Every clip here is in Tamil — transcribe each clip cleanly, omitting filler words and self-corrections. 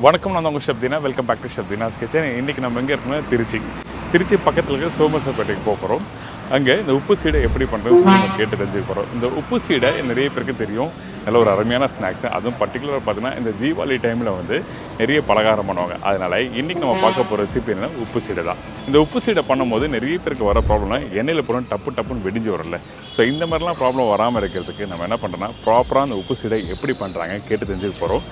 வணக்கம், நான் உங்கள் Shabdina. Welcome back to Shabdina's kitchen. இன்றைக்கி நம்ம எங்கே இருக்கோம்னா திருச்சி பக்கத்தில் இருக்க சோமர்சப்பேட்டைக்கு போக போகிறோம். அங்கே இந்த உப்பு சீடை எப்படி பண்ணுறதுன்னு சொல்லி நம்ம கேட்டு தெரிஞ்சுக்க போகிறோம். இந்த உப்பு சீடை நிறைய பேருக்கு தெரியும், நல்ல ஒரு அருமையான ஸ்நாக்ஸ். அதுவும் பர்டிகுலராக பார்த்தீங்கன்னா இந்த தீபாவளி டைமில் வந்து நிறைய பலகாரம் பண்ணுவாங்க. அதனால் இன்றைக்கி நம்ம பார்க்க போகிற ரெசிபி என்னன்னா உப்பு சீடை தான். இந்த உப்பு சீடை பண்ணும்போது நிறைய பேருக்கு வர ப்ராப்ளம்னா எண்ணெயில் போகிறோம் டப்புன்னு வெடிஞ்சு வரல. ஸோ இந்த மாதிரிலாம் ப்ராப்ளம் வராமல் இருக்கிறதுக்கு நம்ம என்ன பண்ணுறோன்னா ப்ராப்பராக அந்த உப்பு சீடை எப்படி பண்ணுறாங்க கேட்டு தெரிஞ்சுக்க போகிறோம்.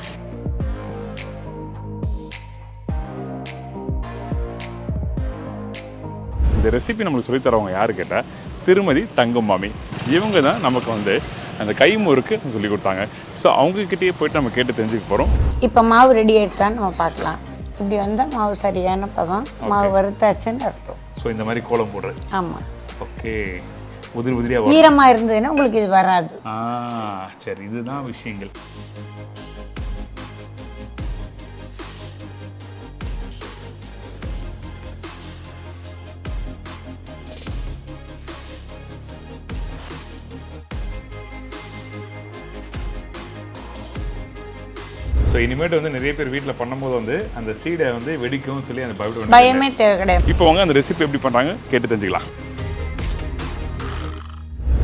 இந்த ரெசிபி நம்மளுக்கு சொல்லித்தரவங்க யார் கேட்டால் திருமதி தங்கம்மாமி. இவங்க தான் நமக்கு வந்து அந்த கை முறுக்கு சொல்லி கொடுத்தாங்க. ஸோ அவங்கக்கிட்டே போய்ட்டு நம்ம கேட்டு தெரிஞ்சுக்க போகிறோம். இப்போ மாவு ரெடி ஆகிட்டான்னு நம்ம பார்க்கலாம். இப்படி வந்தால் மாவு சரியான பதம், மாவு வறுத்தாச்சுன்னு அர்த்தம். ஸோ இந்த மாதிரி கோலம் போடுறது. ஆமாம். ஓகே. உதிரியாக ஈரமாக இருந்ததுன்னா உங்களுக்கு இது வராது. சரி, இதுதான் விஷயங்கள். ஸோ இனிமேட்டு வந்து நிறைய பேர் வீட்டில் பண்ணும்போது வந்து அந்த சீடை வந்து வெடிக்கும்னு சொல்லி அந்த பயமே தேவை கிடையாது. இப்போ வாங்க அந்த ரெசிபி எப்படி பண்ணுறாங்க கேட்டு தெரிஞ்சுக்கலாம்.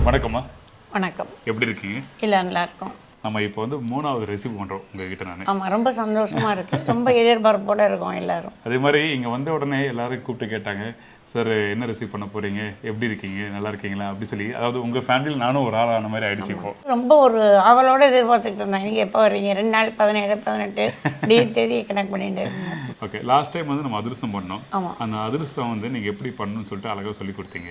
வணக்கம்மா. வணக்கம். எப்படி இருக்கீங்க? இல்லை, நல்லா இருக்கும். நம்ம இப்போ வந்து 3வது ரெசிபி பண்ணுறோம் உங்ககிட்ட. நான் ஆமாம், ரொம்ப சந்தோஷமாக இருக்குது. ரொம்ப எதிர்பார்ப்போடு இருக்கோம் எல்லாரும். அதே மாதிரி இங்கே வந்த உடனே எல்லாரும் கூப்பிட்டு கேட்டாங்க, சார் என்ன ரெசிபி பண்ண போகிறீங்க, எப்படி இருக்கீங்க, நல்லா இருக்கீங்களா அப்படி சொல்லி. அதாவது உங்கள் ஃபேமிலியில் நானும் ஒரு ஆளான மாதிரி ஆயிடுச்சு. இப்போ ரொம்ப ஒரு ஆவலோடு எதிர்பார்த்துட்டு இருந்தாங்க, நீங்கள் எப்போ வர்றீங்க, 2 நாள் 17, 18 தேதி கனெக்ட் பண்ணிட்டு இருக்கீங்க. ஓகே. லாஸ்ட் டைம் வந்து நம்ம அதிரசம் பண்ணோம். ஆமாம். அந்த அதிரசம் வந்து நீங்கள் எப்படி பண்ணணும்னு சொல்லிட்டு அழகாக சொல்லி கொடுத்தீங்க.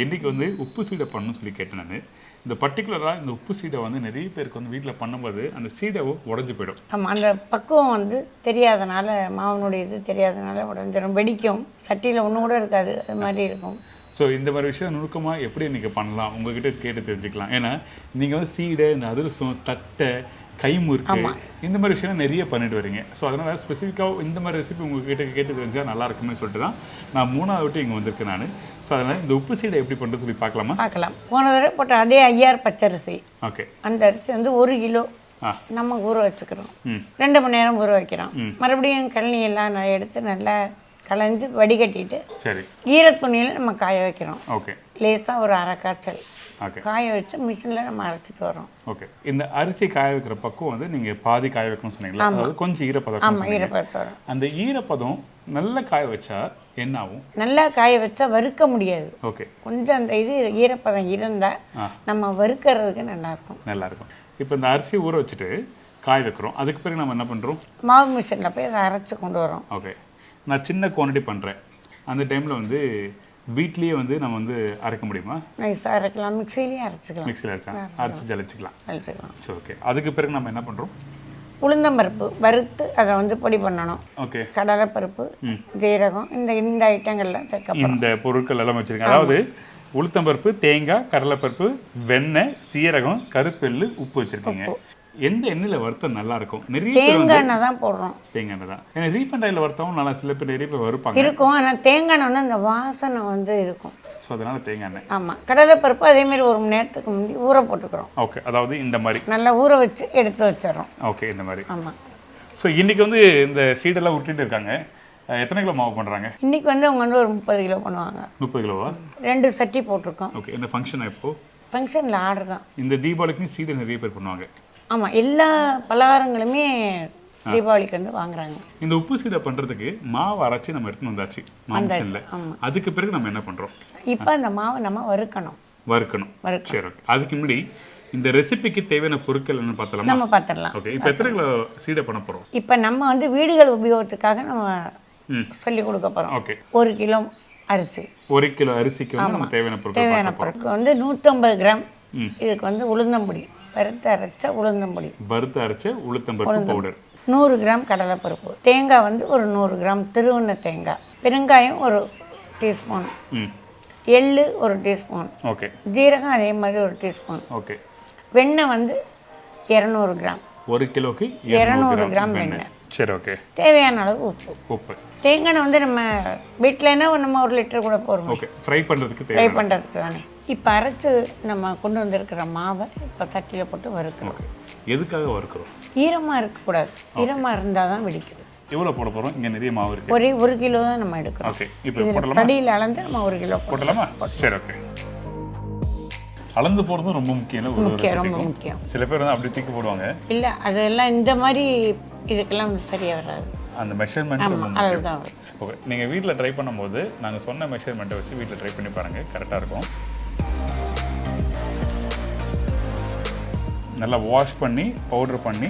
இன்றைக்கி வந்து உப்பு சீடை பண்ணணும்னு சொல்லி கேட்டேன் நான். இந்த பர்டிகுலராக இந்த உப்பு சீடை வந்து நிறைய பேருக்கு வந்து வீட்டில் பண்ணும்போது அந்த சீடை உடஞ்சி போயிடும். ஆமாம், அந்த பக்குவம் வந்து தெரியாதனால, மாவனுடைய இது தெரியாதனால உடஞ்சிடும், வெடிக்கும், சட்டியில் ஒன்று கூட இருக்காது, அது மாதிரி இருக்கும். ஸோ இந்த மாதிரி விஷயம் நுணுக்கமாக எப்படி நீங்கள் பண்ணலாம் உங்ககிட்ட கேட்டு தெரிஞ்சுக்கலாம். ஏன்னா நீங்கள் வந்து சீடை, இந்த அதிரசம், தட்டை, கைமுறுக்கு, இந்த மாதிரி விஷயம் நிறைய பண்ணிட்டு வரீங்க. ஸோ அதனால் ஸ்பெசிஃபிக்காக இந்த மாதிரி ரெசிபி உங்ககிட்ட கேட்டு தெரிஞ்சால் நல்லா இருக்குன்னு சொல்லிட்டு தான் நான் 3வது விட்டு இங்கே வந்திருக்கேன் நான். ஸோ அதனால் இந்த உப்பு சீடை எப்படி பண்ணுறது சொல்லி பார்க்கலாமா? பார்க்கலாம். போன தடவை போட்ட அதே 5000 பச்சரிசி. ஓகே. அந்த அரிசி வந்து 1 கிலோ நம்ம ஊற வச்சுக்கிறோம். 2 மணி நேரம் ஊற வைக்கிறோம். மறுபடியும் கழனி எல்லாம் எடுத்து நல்லா களைஞ்சு வடிகட்டிட்டு சரி ஈரத்துணியில் நம்ம காய வைக்கிறோம். ஓகே. லேசாக ஒரு அரை காய்ச்சல் ஓகே காய வச்சு மிஷினில் நம்ம அரைச்சிட்டு வரோம். ஓகே. இந்த அரிசி காய வைக்கிற பக்கம் வந்து நீங்கள் பாதி காய வைக்கணும்னு சொன்னீங்களா? அதாவது கொஞ்சம் ஈரப்பதம். ஆமாம், ஈரப்பதம் வரும். அந்த ஈரப்பதம் நல்லா காய வச்சா என்ன ஆகும்? நல்லா காய வச்சா வறுக்க முடியாது. ஓகே. கொஞ்சம் அந்த இது ஈரப்பதம் இருந்தால் நம்ம வறுக்கிறதுக்கு நல்லாயிருக்கும். நல்லாயிருக்கும். இப்போ இந்த அரிசி ஊற வச்சுட்டு காய வைக்கிறோம், அதுக்கு பிறகு நம்ம என்ன பண்ணுறோம்? மாவு மிஷினில் போய் அதை அரைச்சி கொண்டு வரோம். ஓகே. நான் சின்ன குவான்டிட்டி பண்ணுறேன், அந்த டைமில் வந்து வீட்லேயே வந்து நம்ம வந்து அரைக்க முடியுமா? நைஸாக அரைக்கலாம், மிக்சிலையும் அரைச்சிக்கலாம். மிக்சியில் அரைச்சி ஜலிச்சிக்கலாம். சரி, ஓகே. அதுக்கு பிறகு நம்ம என்ன பண்ணுறோம்? உளுந்தம்பருப்பு வறுத்து அதை வந்து பொடி பண்ணணும். ஓகே. கடலைப்பருப்பு, ஜீரகம், இந்த ஐட்டங்கள்லாம் சேர்க்க இந்த பொருட்கள் எல்லாம் வச்சுருக்கேன். அதாவது உளுத்தம்பருப்பு, தேங்காய், கடலைப்பருப்பு, வெண்ணெய், சீரகம், கருப்பெல்லு, உப்பு வச்சுருக்கீங்க. எந்த எண்ணெயில் வறுத்தா நல்லா இருக்கும்? நிறைய தேங்காய் எண்ணெய் தான் போடுறோம். தேங்காய் எண்ணெய் தான். ஏன்னா ரீஃபண்ட் ஆயில் வறுத்தவும் நல்லா, சில பேர் நிறைய பேர் வறுப்பாங்க இருக்கும். ஆனால் தேங்காய் எண்ணெய் வந்து அந்த வாசனை வந்து இருக்கும். ஸோ அதனால தேங்காய் எண்ணெய். ஆமாம். கடலைப்பருப்பு அதேமாரி 1 மணி நேரத்துக்கு முந்தி ஊற போட்டுக்கிறோம். ஓகே. அதாவது இந்த மாதிரி நல்லா ஊற வச்சு எடுத்து வச்சிடறோம். ஓகே. இந்த மாதிரி. ஆமாம். ஸோ இன்றைக்கி வந்து இந்த சீடெல்லாம் விட்டுட்டு இருக்காங்க. எத்தனை கிலோ மாவு பண்ணுறாங்க இன்றைக்கி வந்து அவங்க வந்து ஒரு 30 கிலோ பண்ணுவாங்க. 30 கிலோவா? 2 சட்டி போட்டிருக்கோம். ஓகே. இந்த ஃபங்க்ஷன் எப்போ? ஃபங்க்ஷனில் ஆர்டர் தான். இந்த தீபாவளிக்கு சீடை நிறைய பேர் பண்ணுவாங்க. ஆமாம், எல்லா பலகாரங்களுமே தீபாவளிக்கு வந்து வாங்குறாங்க. இந்த உப்பு சீடை பண்ணுறதுக்கு மாவு அரைச்சி நம்ம எடுத்துன்னு வந்தாச்சு மாமிஷனில். அதுக்கு பிறகு நம்ம என்ன பண்ணுறோம்? இப்போ அந்த மாவை நம்ம வறுக்கணும். சரி, ஓகே. அதுக்கு முன்னாடி இந்த ரெசிபிக்கு தேவையான பொருட்கள் என்னன்னு பார்த்தலாம். நம்ம பார்த்துடலாம். ஓகே. இப்போ எத்தனை கிலோ சீடை பண்ண போகிறோம்? இப்போ நம்ம வந்து வீடுகள் உபயோகத்துக்காக நம்ம சொல்லி கொடுக்க போகிறோம். ஓகே. 1 கிலோ அரிசி. 1 கிலோ அரிசிக்கு வந்து நம்ம தேவையான பொருட்கள் வந்து 150 கிராம். இதுக்கு வந்து உளுந்தம்பொடி, வறுத்து அரைச்ச உளுந்தம்பொடி, வறுத்து அரைச்ச உளுத்தம்பருப்பு பவுடர், 100 கிராம் கடலைப்பருப்பு, தேங்காய் வந்து ஒரு 100 கிராம் திருவுண்ண தேங்காய், பெருங்காயம் 1 டீஸ்பூன், எள்ளு 1 டீஸ்பூன், ஓகே. ஜீரகம் அதே மாதிரி 1 டீஸ்பூன், ஓகே. வெண்ணெய் வந்து 200 கிராம். 1 கிலோக்கு 200 கிராம் வெண்ணெய். சரி, ஓகே. தேவையான அளவு உப்பு. தேங்காய் வந்து நம்ம வீட்டிலனா நம்ம 1 லிட்டர் கூட போடுவோம். ஓகே. ஃப்ரை பண்ணுறதுக்கு தானே. இப்போ அரைச்சி நம்ம கொண்டு வந்திருக்கிற மாவை இப்போ தட்டியில் போட்டு வறுக்கிறோம். எதுக்காக வறுக்கிறோம்? ஈரமாக இருக்கக்கூடாது. ஈரமாக இருந்தால் தான் வெடிக்குது. எவ்வளோ போட போகிறோம்? இங்கே நிறைய மாவு இருக்குது. ஒரே 1 கிலோ தான் நம்ம எடுக்கிறோம். ஓகே, இப்போ இதில் போடலாமா? படியில் அளந்து நம்ம 1 கிலோ போடலாமா? சரி, ஓகே. அளந்து போடுறதும் ரொம்ப முக்கியம் இல்லை? முக்கியம், ரொம்ப முக்கியம். சில பேர் வந்து அப்படி தூக்கி போடுவாங்க. இல்லை, அதெல்லாம் இந்த மாதிரி இதுக்கெல்லாம் சரியாக வராது. அந்த மெஷர்மெண்ட் அதுதான் வரும். ஓகே, நீங்கள் வீட்டில் ட்ரை பண்ணும்போது நாங்கள் சொன்ன மெஷர்மெண்ட்டை வச்சு வீட்டில் ட்ரை பண்ணி பாருங்கள், கரெக்டாக இருக்கும். நல்லா வாஷ் பண்ணி பவுடர் பண்ணி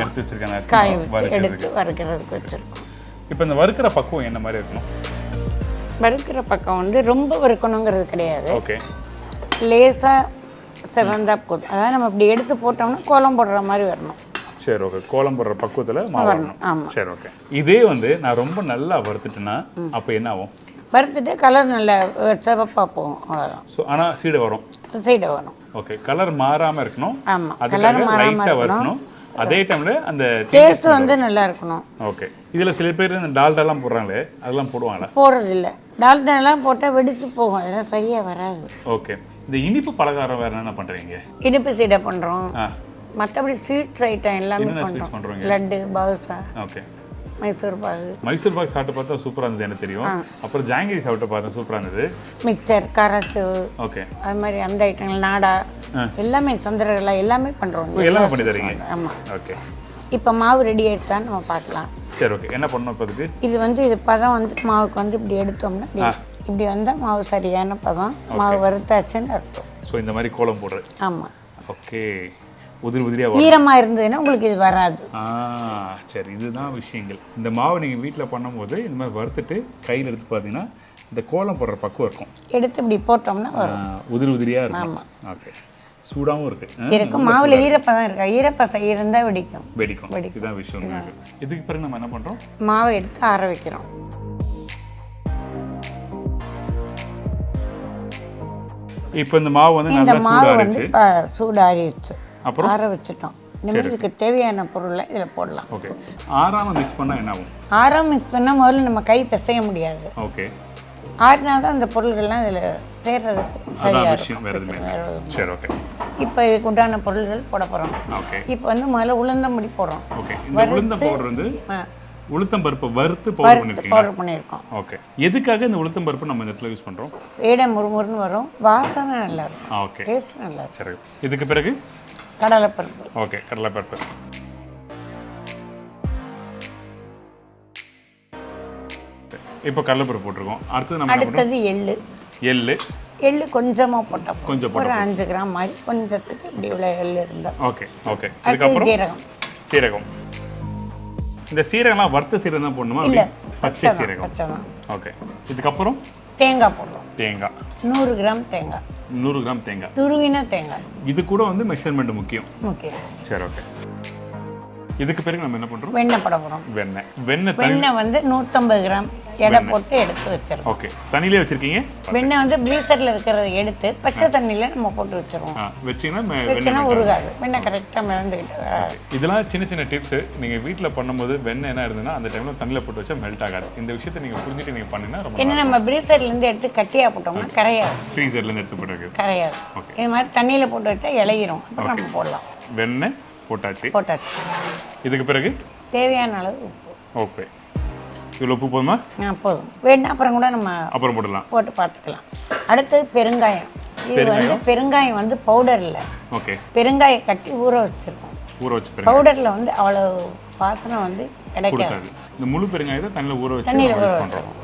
எடுத்து வச்சுருக்காங்க. காய வச்சு எடுத்து வறுக்கிறதுக்கு வச்சுருக்கோம். இப்போ இந்த வறுக்கிற பக்குவம் என்ன மாதிரி இருக்கணும்? வறுக்கிற பக்கம் வந்து ரொம்ப வறுக்கணுங்கிறது கிடையாது. ஓகே, லேசாக செவந்தா போதும். அதாவது நம்ம இப்படி எடுத்து போட்டோம்னா கோலம் போடுற மாதிரி வரணும். சரி, ஓகே. கோலம் போடுற பக்குவத்தில் மாவு வரணும். ஆமாம். சரி, ஓகே. இதே வந்து நான் ரொம்ப நல்லா வறுத்துட்டேன்னா அப்போ என்ன ஆகும்? வறுத்துட்டு கலர் நல்ல சிவப்பாக போகும், அவ்வளோதான். ஸோ ஆனால் சீடை வரும், சைடை வரும். ஓகே. கலர் மாறாமல் இருக்கணும். ஆமாம், கலர் லைட்டாக வறுக்கணும். அதே டைமில் அந்த டேஸ்ட் வந்து நல்லா இருக்கணும். ஓகே. இதில் சில பேர் இந்த டால்டாலாம் போடுறாங்களே, அதெல்லாம் போடுவாங்களா? போடுறதில்ல. டால்டாலாம் போட்டால் வெடிச்சு போகும், அதெல்லாம் சரியாக வராது. ஓகே. இந்த இனிப்பு பலகாரம் வேறு என்ன பண்ணுறீங்க? இனிப்பு சீடை பண்ணுறோம். ஆ, மற்றபடி ஸ்வீட்ஸ் ஐட்டம் எல்லாமே பண்ணுறோம். பண்ணுறீங்க? லட்டு, பாதுஷா, ஓகே. மைசூர் பாகு. மைசூர் பாக் சாப்பிட்டு பார்த்தா சூப்பராக இருந்தது, எனக்கு தெரியும். அப்புறம் ஜாங்கிரி சாப்பிட்டு பார்த்தா சூப்பராக இருந்தது. மிக்சர், காராச்சு, ஓகே, அது மாதிரி அந்த ஐட்டங்கள், நாடா, எல்லாமே சந்திரகலா எல்லாமே பண்ணுறோம். எல்லாமே பண்ணி தரீங்க? ஆமாம். ஓகே. இப்போ மாவு ரெடி ஆகிடுதான்னு நம்ம பார்க்கலாம். சரி, ஓகே. என்ன பண்ணணும் இப்போ அதுக்கு? இது வந்து இது பதம் வந்து மாவுக்கு வந்து இப்படி எடுத்தோம்னா இப்படி வந்தால் மாவு சரியான பதம், மாவு வறுத்தாச்சுன்னு அர்த்தம். ஸோ இந்த மாதிரி கோலம் போடுறது. ஆமாம். ஓகே. உதிரியாக ஈரமாக இருந்ததுன்னா உங்களுக்கு இது வராது. சரி, இதுதான் விஷயங்கள். இந்த மாவு நீங்கள் வீட்டில் பண்ணும்போது இந்த மாதிரி வறுத்துட்டு கையில் எடுத்து பார்த்தீங்கன்னா இந்த கோலம் போடுற பக்குவம் இருக்கும். எடுத்து இப்படி போட்டோம்னா வரும். உதிரியாக இருக்கும். ஓகே. சூடாகவும் இருக்குது. இருக்கும். மாவில் ஈரப்பதம் இருக்கா? ஈரப்பதம் இருந்தால் வெடிக்கும். வெடிக்கும். இதுதான் விஷயம். இதுக்கு பிறகு நம்ம என்ன பண்ணுறோம்? மாவை எடுத்து ஆற வைக்கிறோம். இப்போ இந்த மாவு வந்து இந்த நல்லா மாவு வந்து சூடாறிடுச்சு, அப்புறம் ஆற வச்சுட்டோம். நிமிஷத்துக்கு தேவையான பொருளை இதில் போடலாம். ஓகே. ஆறாமல் மிக்ஸ் பண்ணால் என்ன ஆகும்? ஆறாம மிக்ஸ் பண்ணால் முதல்ல நம்ம கை பிசைய முடியாது. ஓகே. ஆறினா தான் அந்த பொருள்கள்லாம் இதில் சேர்றதுக்கு சரியாக இருக்கும். சரி, ஓகே. இப்போ இதுக்கு உண்டான பொருள்கள் போட போகிறோம். ஓகே. இப்போ வந்து முதல்ல உளுந்தம்பொடி போடுறோம். ஓகே. இந்த உளுந்தம் பவுடர் வந்து உளுத்தம் பருப்பு வறுத்து பவுடர் பண்ணியிருக்கோம். ஓகே. எதுக்காக இந்த உளுத்தம் பருப்பு நம்ம இந்த இடத்துல யூஸ் பண்ணுறோம்? சீடை முறுமுறுன்னு வரும், வாசனை நல்லா இருக்கும். ஓகே. டேஸ்ட் நல்லா இருக்கும். சரி. இதுக்கு பிறகு கடலைப்பருப்பு. ஓகே, கடலைப்பருப்பு. இப்போ கடலைப்பருப்பு போட்டிருக்கோம். அடுத்தது எள்ளு. எள்ளு கொஞ்சமாக போட்டால் கொஞ்சம் ஒரு 5 கிராம் மாதிரி கொஞ்சத்துக்கு இப்படி உள்ள எள்ளு இருந்தால். Okay, okay. அதுக்கப்புறம் சீரகம். இந்த சீரகம்லாம் வறுத்த சீரகம் தான் போடணுமா? இல்லை, பச்சை சீரகம். ஓகே. இதுக்கப்புறம் தேங்காய் போடுறோம். தேங்காய் 100 கிராம் தேங்காய். 100 கிராம் தேங்காய், துருவின தேங்காய். இது கூட வந்து மெஷர்மெண்ட் முக்கியம். சரி, ஓகே. இதுக்கு பிறகு நம்ம என்ன பண்ணுறோம்? வெண்ணெய் போட போகிறோம். வெண்ணெய் வந்து 150 கிராம் எடை போட்டு எடுத்து வச்சிருக்கோம். ஓகே. தண்ணியிலே வச்சுருக்கீங்க? வெண்ணெய் வந்து ப்ரீசரில் இருக்கிறத எடுத்து பச்சை தண்ணியில் நம்ம போட்டு வச்சுருவோம். வச்சிங்கன்னா உருகாது. வெண்ணெய் கரெக்டாக மிதந்துக்கிட்டு. இதெல்லாம் சின்ன சின்ன டிப்ஸு. நீங்கள் வீட்டில் பண்ணும்போது வெண்ணெய் என்ன இருந்ததுன்னா அந்த டைமில் தண்ணியில் போட்டு வச்சா மெல்ட் ஆகாது. இந்த விஷயத்தை நீங்கள் புரிஞ்சுட்டு நீங்கள் பண்ணினா ரொம்ப என்ன நம்ம ப்ரீசர்லேருந்து எடுத்து கட்டியாக போட்டோம்னா கரையாது. ஃப்ரீசர்லேருந்து எடுத்து போட்டு கரையாது. இது மாதிரி தண்ணியில் போட்டு வச்சா இலையிரும். அப்புறம் நம்ம போடலாம். வெண்ணெய் போட்டாச்சு. இதுக்கு பிறகு தேவையான அளவு உப்பு. ஓகே. இவ்வளோ உப்பு போதுமா? போதும். வேணா அப்புறம் கூட நம்ம அப்புறம் போடலாம், போட்டு பார்த்துக்கலாம். அடுத்தது பெருங்காயம். இது வந்து பெருங்காயம் வந்து பவுடர் இல்லை. ஓகே. பெருங்காயம் கட்டி ஊற வச்சுருக்கோம். பவுடரில் வந்து அவ்வளோ வாசனை வந்து கிடைக்காது. இந்த முழு பெருங்காயத்தை தண்ணியில் ஊற வச்சு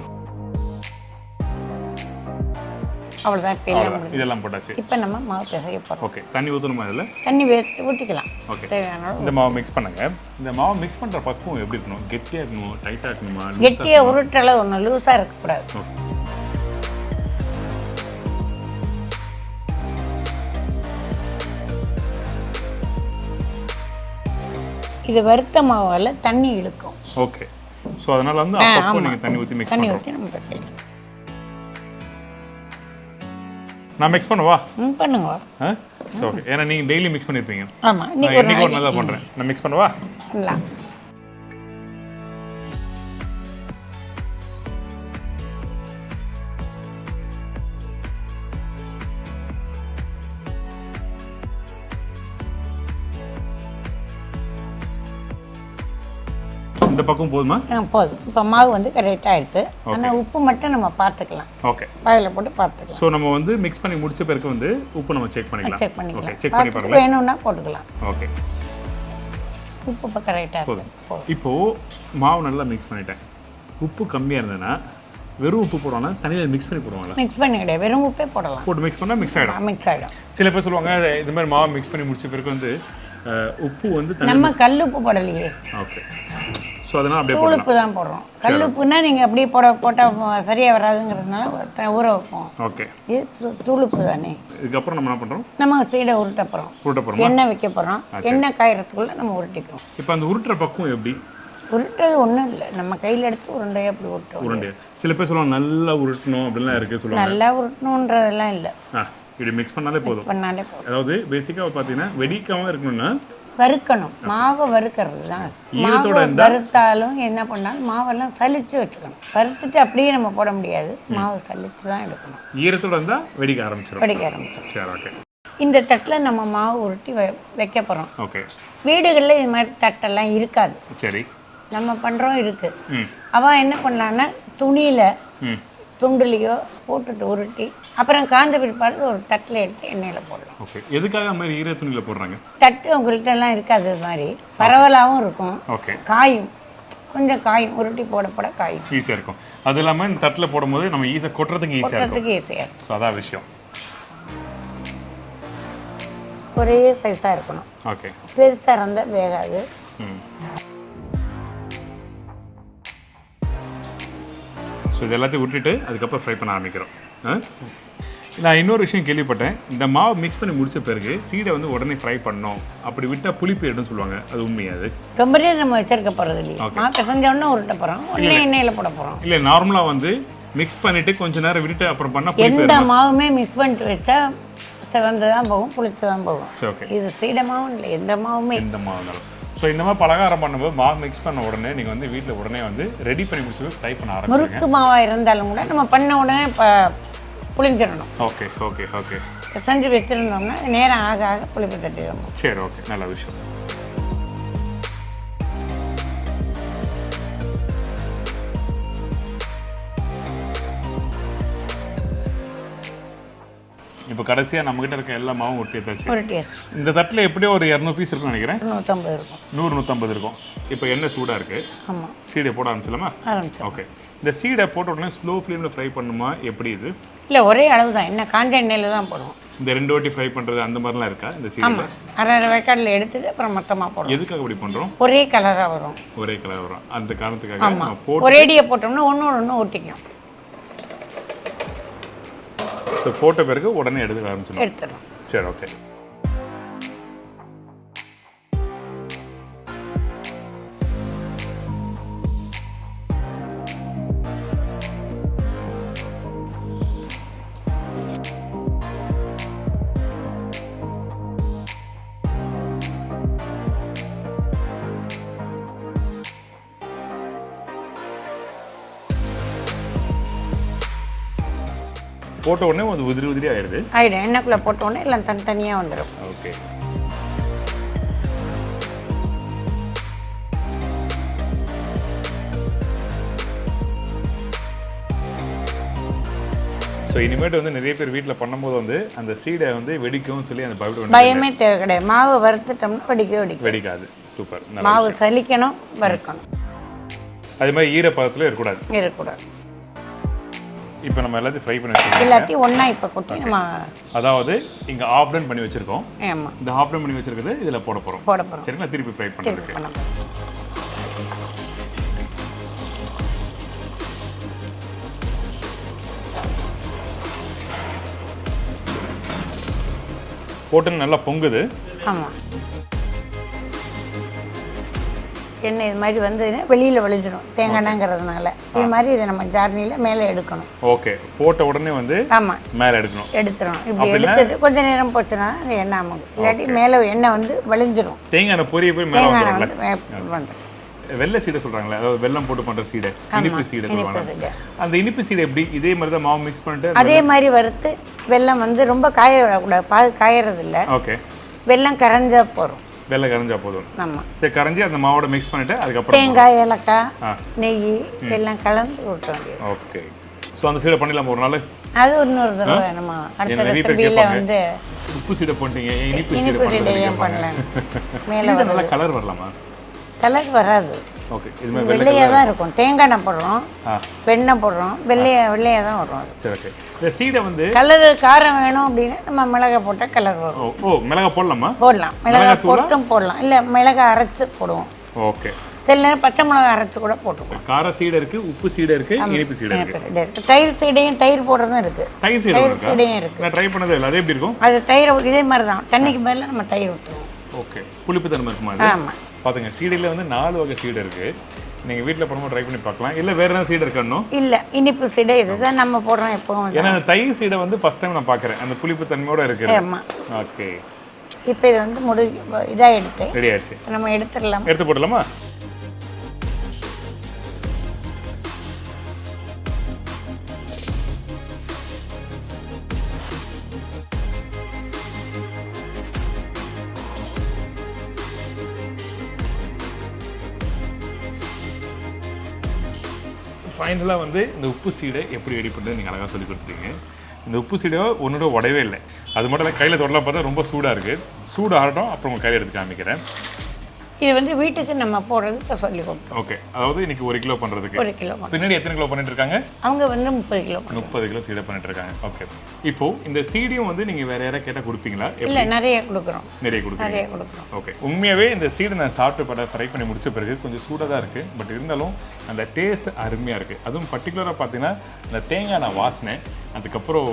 அவ்வளோதான். இதெல்லாம் போட்டாச்சு. இப்போ நம்ம மாவு பிசைய போகிறோம். ஓகே. தண்ணி ஊற்றணுமா? இதில் தண்ணி ஊற்றிக்கலாம். ஓகே. தேவையான இந்த மாவு மிக்ஸ் பண்ணுங்க. இந்த மாவு மிக்ஸ் பண்ணுற பக்குவம் எப்படி இருக்கணும்? கெட்டியாக இருக்கணும், டைட்டாக இருக்கணுமா? கெட்டியாக உருட்டளவு ஒன்றும் லூஸாக இருக்கக்கூடாது. இது வறுத்த மாவால் தண்ணி இழுக்கும். ஓகே. ஸோ அதனால் வந்து அப்பப்போ நீங்கள் தண்ணி ஊற்றி மிக்ஸ் நம்ம பிசையலாம். நான் மிக்ஸ் பண்ணவா? பண்ணுங்க. சரி, ஓகே. ஏன்னா நீங்கள் டெய்லி மிக்ஸ் பண்ணியிருப்பீங்க. ஆமாம். இன்னைக்கு ஒரு நாள் தான் பண்ணுறேன். நான் மிக்ஸ் பண்ணவா? பண்ணலாம். இந்த பக்கம் போதுமா? போதும். இப்போ மாவு வந்து கரெக்டாக எடுத்து ஆனால் உப்பு மட்டும் நம்ம பார்த்துக்கலாம். ஓகே, வாயில் போட்டு பார்த்துக்கலாம். ஸோ நம்ம வந்து மிக்ஸ் பண்ணி முடிச்ச பிறகு வந்து உப்பு நம்ம செக் பண்ணிக்கலாம். செக் பண்ணிக்கலாம். ஓகே, செக் பண்ணி பாருங்க. வேணும்னா போட்டுக்கலாம். ஓகே, உப்பு இப்போ கரெக்டாக போதும். இப்போது மாவு நல்லா மிக்ஸ் பண்ணிட்டேன். உப்பு கம்மியாக இருந்ததுன்னா வெறும் உப்பு போடுவாங்க, தனியாக மிக்ஸ் பண்ணி போடுவாங்களா? மிக்ஸ் பண்ணி கிடையாது, வெறும் உப்பே போடலாம். போட்டு மிக்ஸ் பண்ணால் மிக்ஸ் ஆகிடும். மிக்ஸ் ஆகிடும். சில பேர் சொல்லுவாங்க இது மாதிரி மாவு மிக்ஸ் பண்ணி முடிச்ச பிறகு வந்து உப்பு வந்து நம்ம கல் உப்பு போடலையே. ஓகே, ஸோ அதனால் அப்படியே தூள் உப்பு தான் போடுறோம். கல் உப்புன்னா நீங்கள் அப்படியே போட்டால் சரியாக வராதுங்கிறதுனால ஊற வைப்போம். ஓகே, இது தூள் உப்பு தானே. இதுக்கப்புறம் நம்ம என்ன பண்ணுறோம்? நம்ம சீடை உருட்ட போகிறோம். எண்ணெய் வைக்க போகிறோம். எண்ணெய் காயறதுக்குள்ளே நம்ம உருட்டிக்கிறோம். இப்போ அந்த உருட்டுற பக்கம் எப்படி? உருட்டது ஒன்றும் இல்லை, நம்ம கையில் எடுத்து உருண்டையாக அப்படி உருட்டோம். உருண்டை சில பேர் சொல்லுவாங்க நல்லா உருட்டணும் அப்படிலாம் இருக்குது சொல்லுவாங்க. நல்லா உருட்டணுன்றதெல்லாம் இல்லை, இப்படி மிக்ஸ் பண்ணாலே போதும். அதாவது பேசிக்காக பார்த்தீங்கன்னா வெடிக்காமல் இருக்கணும்னா வறுக்கணும். மாவை வறுக்கிறது தான். மாவை வறுத்தாலும் என்ன பண்ணாலும் மாவெல்லாம் சலிச்சு வச்சுக்கணும். வறுத்துட்டு அப்படியே நம்ம போட முடியாது, மாவு சலிச்சு தான் எடுக்கணும். ஈரத்தோட இருந்தால் வெடிக்க ஆரம்பிச்சிடும். சரி, ஓகே. இந்த தட்டில் நம்ம மாவு உருட்டி வைக்க போகிறோம். ஓகே. வீடுகளில் இது மாதிரி தட்டெல்லாம் இருக்காது. சரி, நம்ம பண்ணுறோம் இருக்கு. அவன் என்ன பண்ணலான்னா துணியில் துண்டுலையோ போட்டுட்டு உருட்டி அப்புறம் காஞ்ச பிற்பாடு ஒரு தட்டில் எடுத்து எண்ணெயில் போடலாம். ஓகே. எதுக்காக மாதிரி ஈர துணியில் போடுறாங்க? தட்டு உங்கள்கிட்ட எல்லாம் இருக்காது, இது மாதிரி பரவலாகவும் இருக்கும். ஓகே. காயும் கொஞ்சம் காயும், உருட்டி போட காயும், ஈஸியாக இருக்கும். அது இல்லாமல் இந்த தட்டில் போடும்போது நம்ம ஈஸியாக கொட்டுறதுக்கு ஈஸியாக இருக்கும். ஸோ அதான் விஷயம். ஒரே சைஸாக இருக்கணும். ஓகே. பெருசாக இருந்தால் வேகாது. ஸோ இது எல்லாத்தையும் விட்டுட்டு அதுக்கப்புறம் ஃப்ரை பண்ண ஆரம்பிக்கிறோம். நான் இன்னொரு விஷயம் கேள்விப்பட்டேன், இந்த மாவு மிக்ஸ் பண்ணி முடிச்ச பிறகு சீடை வந்து உடனே ஃப்ரை பண்ணோம், அப்படி விட்டால் புளிப்பு எடுன்னு சொல்லுவாங்க. அது உண்மையாது? ரொம்ப நேரம் நம்ம வச்சிருக்க போகிறது இல்லையா, மாவு பிசைஞ்ச உடனே உருட்ட போகிறோம், உடனே எண்ணெயில் போட போகிறோம். இல்லை, நார்மலாக வந்து மிக்ஸ் பண்ணிவிட்டு கொஞ்ச நேரம் விட்டுட்டு அப்புறம் பண்ணால் எந்த மாவுமே மிக்ஸ் பண்ணிட்டு வச்சா சிவந்து தான் போகும், புளிச்சு தான் போகும். ஓகே. இது சீடை மாவும் இல்லை, எந்த மாவுமே. எந்த மாவு. ஸோ இந்த மாதிரி பலகாரம் பண்ணும்போது மாவு மிக்ஸ் பண்ண உடனே நீங்கள் வந்து வீட்டில் உடனே வந்து ரெடி பண்ணி முடிச்சு ஃப்ரை பண்ண ஆரம்பிச்சிங்க. முறுக்கு மாவாக இருந்தாலும் கூட நம்ம பண்ண உடனே இப்போ புளிஞ்சிடணும். Okay okay okay. செஞ்சு வச்சுருந்தோம்னா நேரம் ஆக ஆக புளிப்பு தட்டிடுவோம். சரி, ஓகே, நல்ல விஷயம். இப்போ கடைசியாக நம்மகிட்ட இருக்க எல்லா மாவும் உருட்டியாச்சு. இந்த தட்டில் எப்படியோ ஒரு 200 பீஸ் இருக்கும்னு நினைக்கிறேன். 150 இருக்கும். 100-150 இருக்கும். இப்போ எண்ணெய் சூடாக இருக்குது. ஆமாம். சீடை போட ஆரம்பிச்சலாமா? ஓகே. இந்த சீடை போட்ட உடனே ஸ்லோ ஃப்ளேமில் ஃப்ரை பண்ணுமா எப்படி இது? இல்லை, ஒரே அளவு தான், என்ன காஞ்ச எண்ணெயில் தான் போடுவோம். இந்த 2 வாட்டி ஃப்ரை பண்ணுறது அந்த மாதிரிலாம் இருக்கா இந்த சீடை? ஆமாம், அரை வேக்காடில் எடுத்துட்டு அப்புறம் மொத்தமாக போடுவோம். எதுக்காக இப்படி பண்ணுறோம்? ஒரே கலராக வரும். ஒரே கலர் வரும் அந்த காரணத்துக்காக. ஆமாம், ஒரேடியை போட்டோம்னா ஒன்று ஒட்டிக்கும். ஸோ போட்ட பிறகு உடனே எடுத்து எடுத்துடலாம். சரி, ஓகே. போட்ட உடனே அது உதிரி ஆயிடுது. எண்ணெய்க்குள்ளே போட்ட உடனே எல்லாம் தனித்தனியாக வந்துடும். ஓகே. ஸோ இனிமேட்டு வந்து நிறைய பேர் வீட்டில் பண்ணும்போது வந்து அந்த சீடை வந்து வெடிக்கும்னு சொல்லி அந்த பயமே தேவை கிடையாது. மாவு வறுத்துட்டோம்னா வெடிக்காது. சூப்பர். மாவு சலிக்கணும், வறுக்கணும். அதே மாதிரி ஈரப்பதத்தில் இருக்கக்கூடாது. இப்போ நம்ம எல்லாத்தையும் ஃப்ரை பண்ணி வச்சிருக்கோம். எல்லாத்தையும் ஒன்றா இப்போ கொட்டி நம்ம, அதாவது இங்கே ஆஃப் டன் பண்ணி வச்சுருக்கோம். ஆமாம், இந்த ஆஃப் டன் பண்ணி வச்சிருக்கிறது இதில் போட போகிறோம். சரிங்களா? திருப்பி ஃப்ரை பண்ணுறதுக்கு போட்டு நல்லா பொங்குது. ஆமாம், எண்ணெய் இது மாதிரி வந்து வெளியில் வலிஞ்சிடும் தேங்காய்ங்கிறதுனால. இது மாதிரி இதை நம்ம ஜார்னியில் மேலே எடுக்கணும். ஓகே. போட்ட உடனே வந்து ஆமாம் மேலே எடுத்துரும். இப்படி எடுத்தது கொஞ்சம் நேரம் போச்சுன்னா அந்த எண்ணெய் ஆமாம், இல்லாட்டி மேலே எண்ணெய் வந்து வலிஞ்சிடும். தேங்காய் பொரிய போய் தேங்காய் வந்து வெள்ளை சீடை சொல்கிறாங்களே, அதாவது வெல்லம் போட்டு பண்ணுற சீடை, இனிப்பு சீடை சொல்லுவாங்க. அந்த இனிப்பு சீடை எப்படி இதே மாதிரி தான் மாவு மிக்ஸ் பண்ணிட்டு அதே மாதிரி வறுத்து வெல்லம் வந்து ரொம்ப காய விடக்கூடாது, பால் காயறது இல்லை. ஓகே. வெல்லம் கரைஞ்சா போகிறோம். வெள்ளை கரைஞ்சா போதும். ஆமாம். சரி, கரைஞ்சி அந்த மாவோட மிக்ஸ் பண்ணிவிட்டு அதுக்கப்புறம் தேங்காய், ஏலக்காய், நெய் எல்லாம் கலந்து ஊற்ற வேண்டியது. ஓகே. ஸோ அந்த சீடை பண்ணிடலாம் ஒரு நாள். அது இன்னொரு தடவை நம்ம அடுத்த ரெசிபியில் வந்து உப்பு சீடை போட்டீங்க, இனிப்பு சீடை ஏன் பண்ணலாம். மேலே நல்லா கலர் வரலாமா? கலர் வராது. ஓகே. வெள்ளையாக தான் இருக்கும். தேங்காய் எண்ணெய் போடுறோம், வெண்ணெய் போடுறோம், வெள்ளையாக தான் வரும் அது. சரி, ஓகே. இந்த சீடை வந்து கலர் காரம் வேணும் அப்படின்னா நம்ம மிளகாய் போட்டால் கலர் வரும். ஓ, மிளகாய் போடலாமா? போடலாம். மிளகாய் போட்டும் போடலாம், இல்லை மிளகாய் அரைச்சி போடுவோம். ஓகே. சில நேரம் பச்சை மிளகாய் அரைச்சி கூட போட்டுக்கலாம். கார சீடை இருக்கு, உப்பு சீடை இருக்கு, இனிப்பு சீடை இருக்கு. தயிர் சீடையும் தயிர் போடுறதும் இருக்கு. தயிர் சீடையும் இருக்கு. நான் ட்ரை பண்ணதே இல்லை. அது எப்படி இருக்கும்? அது தயிர் இதே மாதிரி தான், தண்ணிக்கு பதிலாக நம்ம தயிர் ஊற்றுவோம். ஓகே. புளிப்பு தன்மை இருக்குமா? ஆமாம். பாத்துங்க, சீடையில் வந்து 4 வகை சீடை இருக்கு. நீங்க வீட்டில் பண்ணும்போது ட்ரை பண்ணி பார்க்கலாம். இல்லை வேற ஏதாவது சீடை இருக்கணும்? இல்லை, இனிப்பு சீடை இதுதான் நம்ம போடுறோம் எப்பவும். ஏன்னா தயிர் சீடை வந்து ஃபர்ஸ்ட் டைம் நான் பார்க்குறேன், அந்த புளிப்பு தன்மையோட இருக்கு. ஆமாம். ஓகே. இப்போ இது வந்து இதாக எடுத்து ரெடி ஆயிடுச்சு. நம்ம எடுத்துடலாம். எடுத்து போடலாமா? ஃபைனலாக வந்து இந்த உப்பு சீடை எப்படி ரெடி பண்ணுறது நீங்கள் அழகாக சொல்லி கொடுத்துருங்க. இந்த உப்பு சீடை ஒன்றோட உடவே இல்லை. அது மட்டும் இல்லை, கையில் தொடலாம் பார்த்தா ரொம்ப சூடாக இருக்குது. சூடு ஆகட்டும், அப்புறம் உங்கள் கையில் எடுத்து காமிக்கிறேன். இது வந்து வீட்டுக்கு நம்ம போடுறது இப்போ சொல்லி கொடுத்தோம். ஓகே. அதாவது இன்னைக்கு 1 கிலோ பண்ணுறதுக்கு 1 கிலோ. பின்னாடி எத்தனை கிலோ பண்ணிட்டு இருக்காங்க? அவங்க வந்து 30 கிலோ. 30 கிலோ சீடை பண்ணிட்டு இருக்காங்க. ஓகே. இப்போ இந்த சீடையும் வந்து நீங்கள் வேற யாராவது கேட்டால் கொடுப்பீங்களா? இல்லை, நிறைய கொடுக்குறோம். நிறைய கொடுக்குறோம். ஓகே. உண்மையாகவே இந்த சீடை நான் சாப்பிட்டு ஃப்ரை பண்ணி முடிச்ச பிறகு கொஞ்சம் சூடாக தான் இருக்குது. பட் இருந்தாலும் அந்த டேஸ்ட் அருமையாக இருக்குது. அதுவும் பர்டிகுலராக பார்த்தீங்கன்னா இந்த தேங்காய் வாசனை, அதுக்கப்புறம்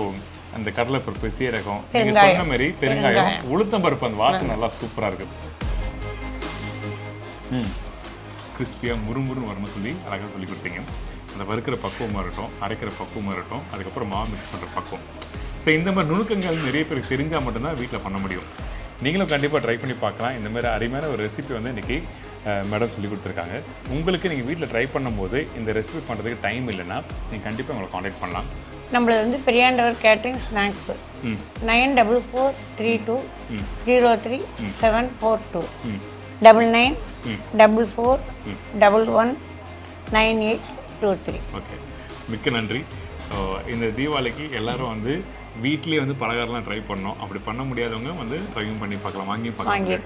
அந்த கடலைப்பருப்பு, சீரகம், நீங்கள் சொன்ன மாதிரி பெருங்காயம், உளுத்தம் பருப்பு, அந்த வாசனை நல்லா சூப்பராக இருக்குது. கிறிஸ்பியாக முறுமுறுன்னு வரணும்னு சொல்லி அழகாக சொல்லி கொடுத்தீங்க. அந்த வறுக்கிற பக்குவமாக இருக்கட்டும், அரைக்கிற பக்குவமாக இருக்கட்டும், அதுக்கப்புறம் மாவு மிக்ஸ் பண்ணுற பக்குவம். ஸோ இந்த மாதிரி நுணுக்கங்கள் நிறைய பேருக்கு தெரிஞ்சால் மட்டும்தான் வீட்டில் பண்ண முடியும். நீங்களும் கண்டிப்பாக ட்ரை பண்ணி பார்க்கலாம். இந்த மாதிரி அருமையான ஒரு ரெசிபி வந்து இன்றைக்கி மேடம் சொல்லி கொடுத்துருக்காங்க. உங்களுக்கு நீங்கள் வீட்டில் ட்ரை பண்ணும்போது இந்த ரெசிபி பண்ணுறதுக்கு டைம் இல்லைன்னா நீங்கள் கண்டிப்பாக உங்களை காண்டாக்ட் பண்ணலாம். நம்மளது வந்து பெரியாண்டவர் கேட்ரிங் ஸ்நாக்ஸு 9443203742 9944119823. ஓகே. மிக்க நன்றி. இந்த தீபாவளிக்கு எல்லாரும் வந்து வீட்லேயே வந்து பலகாரம்லாம் ட்ரை பண்ணோம். அப்படி பண்ண முடியாதவங்க வந்து ட்ரையும் பண்ணி பார்க்கலாம், வாங்கி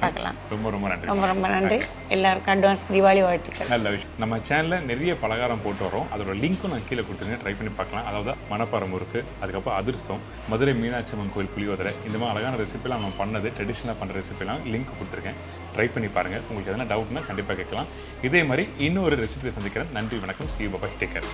பார்க்கலாம். ரொம்ப ரொம்ப நன்றி. ரொம்ப நன்றி. எல்லாருக்கும் அட்வான்ஸ் தீபாவளி வாழ்த்துக்கள். நல்ல விஷயம். நம்ம சேனலில் நிறைய பலகாரம் போட்டு வரோம். அதோட லிங்க்கும் நான் கீழே கொடுத்துருங்க, ட்ரை பண்ணி பார்க்கலாம். அதாவது மணப்பாறை முறுக்கு, அதுக்கப்புறம் அதிரசம், மதுரை மீனாட்சி அம்மன் கோயில் புளியோதரை, இந்த மாதிரி அழகான ரெசிபிலாம் நம்ம பண்ணது, ட்ரெடிஷ்னலாக பண்ணுற ரெசிபிலாம் லிங்க் கொடுத்துருக்கேன். ட்ரை பண்ணி பாருங்கள். உங்களுக்கு எதனா டவுட்னா கண்டிப்பாக கேட்கலாம். இதே மாதிரி இன்னொரு ரெசிபியை சந்திக்கிறேன். நன்றி, வணக்கம். See you, bye-bye. Take care.